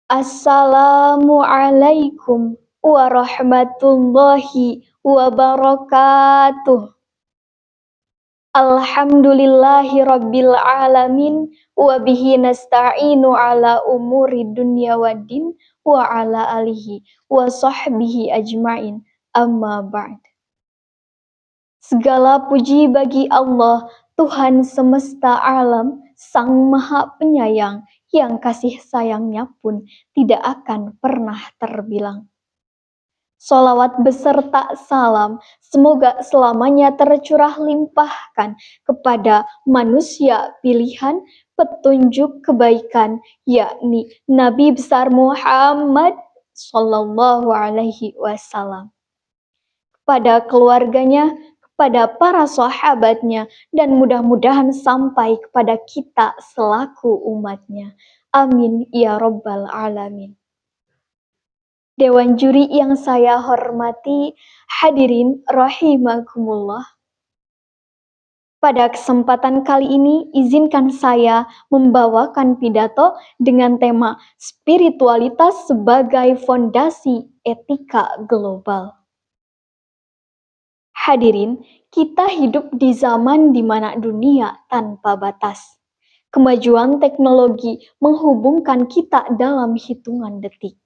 Assalamualaikum warahmatullahi wabarakatuh. Alhamdulillahi rabbil alamin wa bihi nasta'inu ala umuri dunya waddin wa ala alihi wa sahbihi ajmain. Amma ba'd. Segala puji bagi Allah, Tuhan semesta alam, Sang Maha Penyayang, yang kasih sayangnya pun tidak akan pernah terbilang. Sholawat beserta salam semoga selamanya tercurah limpahkan kepada manusia pilihan petunjuk kebaikan, yakni Nabi besar Muhammad Sallallahu Alaihi Wasallam, kepada keluarganya, kepada para sahabatnya, dan mudah-mudahan sampai kepada kita selaku umatnya. Amin ya Rabbal Alamin. Dewan juri yang saya hormati, hadirin rahimakumullah. Pada kesempatan kali ini, izinkan saya membawakan pidato dengan tema spiritualitas sebagai fondasi etika global. Hadirin, kita hidup di zaman di mana dunia tanpa batas. Kemajuan teknologi menghubungkan kita dalam hitungan detik.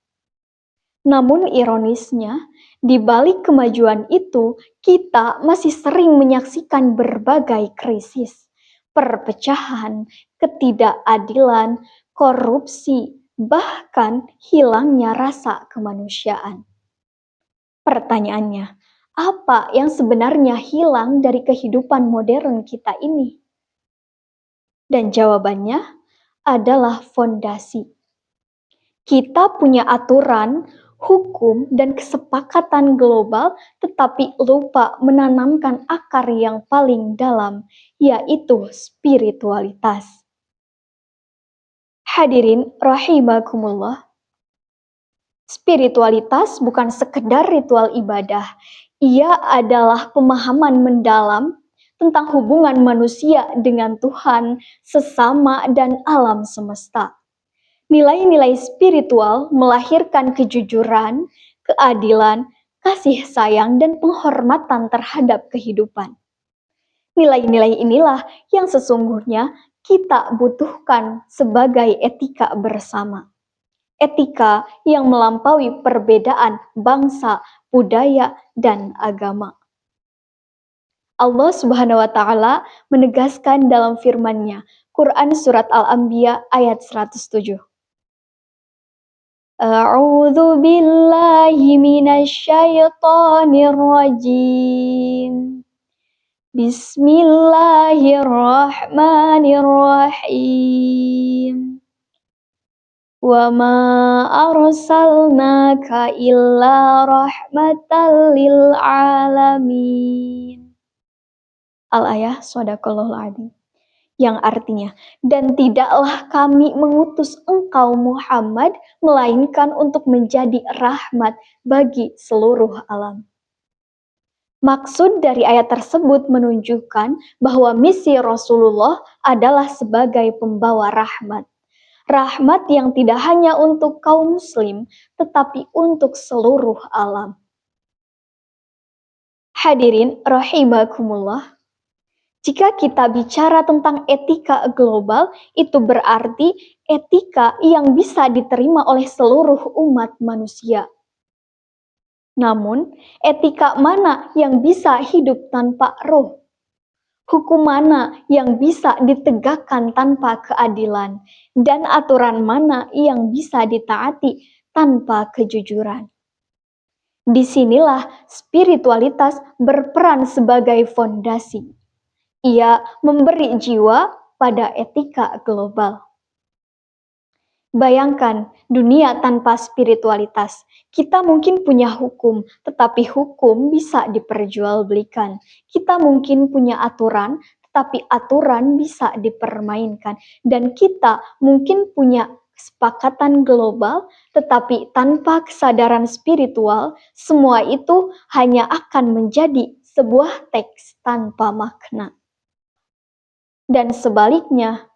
Namun ironisnya, di balik kemajuan itu, kita masih sering menyaksikan berbagai krisis, perpecahan, ketidakadilan, korupsi, bahkan hilangnya rasa kemanusiaan. Pertanyaannya, apa yang sebenarnya hilang dari kehidupan modern kita ini? Dan jawabannya adalah fondasi. Kita punya aturan, hukum, dan kesepakatan global, tetapi lupa menanamkan akar yang paling dalam, yaitu spiritualitas. Hadirin rahimakumullah. Spiritualitas bukan sekedar ritual ibadah. Ia adalah pemahaman mendalam tentang hubungan manusia dengan Tuhan, sesama, dan alam semesta. Nilai-nilai spiritual melahirkan kejujuran, keadilan, kasih sayang, dan penghormatan terhadap kehidupan. Nilai-nilai inilah yang sesungguhnya kita butuhkan sebagai etika bersama. Etika yang melampaui perbedaan bangsa, budaya, dan agama. Allah Subhanahu wa Ta'ala menegaskan dalam firman-Nya, Quran Surat Al-Anbiya ayat 107. A'udzu billahi minasyaitonir rajim. Bismillahirrahmanirrahim. Wa ma arsalnaka illa rahmatan lil alamin. Al-ayah Shadaqallahul Adzim. Yang artinya, dan tidaklah kami mengutus engkau Muhammad, melainkan untuk menjadi rahmat bagi seluruh alam. Maksud dari ayat tersebut menunjukkan bahwa misi Rasulullah adalah sebagai pembawa rahmat. Rahmat yang tidak hanya untuk kaum muslim, tetapi untuk seluruh alam. Hadirin rahimakumullah. Jika kita bicara tentang etika global, itu berarti etika yang bisa diterima oleh seluruh umat manusia. Namun, etika mana yang bisa hidup tanpa roh? Hukum mana yang bisa ditegakkan tanpa keadilan? Dan aturan mana yang bisa ditaati tanpa kejujuran? Disinilah spiritualitas berperan sebagai fondasi. Ia memberi jiwa pada etika global. Bayangkan dunia tanpa spiritualitas. Kita mungkin punya hukum, tetapi hukum bisa diperjualbelikan. Kita mungkin punya aturan, tetapi aturan bisa dipermainkan. Dan kita mungkin punya kesepakatan global, tetapi tanpa kesadaran spiritual, semua itu hanya akan menjadi sebuah teks tanpa makna. Dan sebaliknya,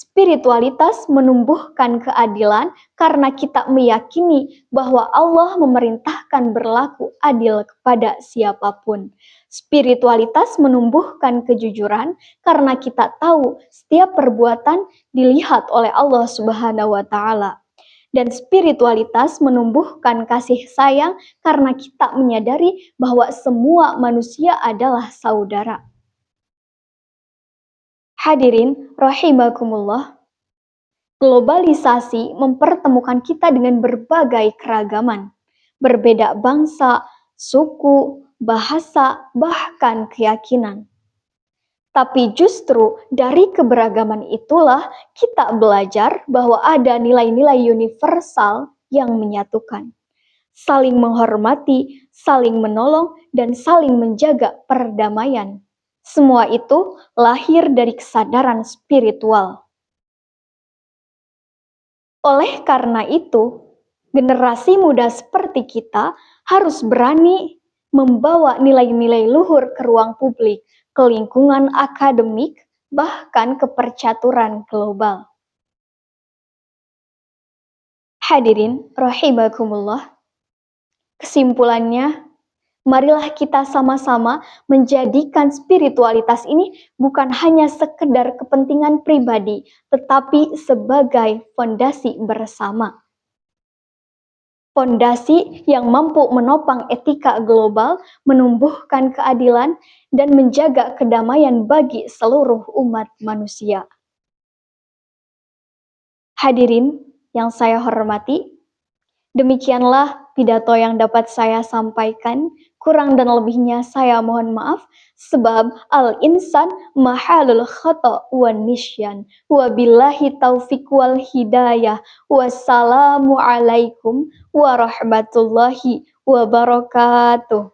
Spiritualitas menumbuhkan keadilan karena kita meyakini bahwa Allah memerintahkan berlaku adil kepada siapapun. Spiritualitas menumbuhkan kejujuran karena kita tahu setiap perbuatan dilihat oleh Allah Subhanahu wa taala. Dan spiritualitas menumbuhkan kasih sayang karena kita menyadari bahwa semua manusia adalah saudara. Hadirin rahimakumullah, globalisasi mempertemukan kita dengan berbagai keragaman, berbeda bangsa, suku, bahasa, bahkan keyakinan. Tapi justru dari keberagaman itulah kita belajar bahwa ada nilai-nilai universal yang menyatukan. Saling menghormati, saling menolong, dan saling menjaga perdamaian. Semua itu lahir dari kesadaran spiritual. Oleh karena itu, generasi muda seperti kita harus berani membawa nilai-nilai luhur ke ruang publik, ke lingkungan akademik, bahkan ke percaturan global. Hadirin rahimakumullah, kesimpulannya, marilah kita sama-sama menjadikan spiritualitas ini bukan hanya sekedar kepentingan pribadi, tetapi sebagai fondasi bersama. Fondasi yang mampu menopang etika global, menumbuhkan keadilan, dan menjaga kedamaian bagi seluruh umat manusia. Hadirin yang saya hormati, demikianlah pidato yang dapat saya sampaikan. Kurang dan lebihnya saya mohon maaf, sebab al-insan mahalul khata' wa nisyan. Wabillahi taufiq wal hidayah. Wassalamu alaikum warahmatullahi wabarakatuh.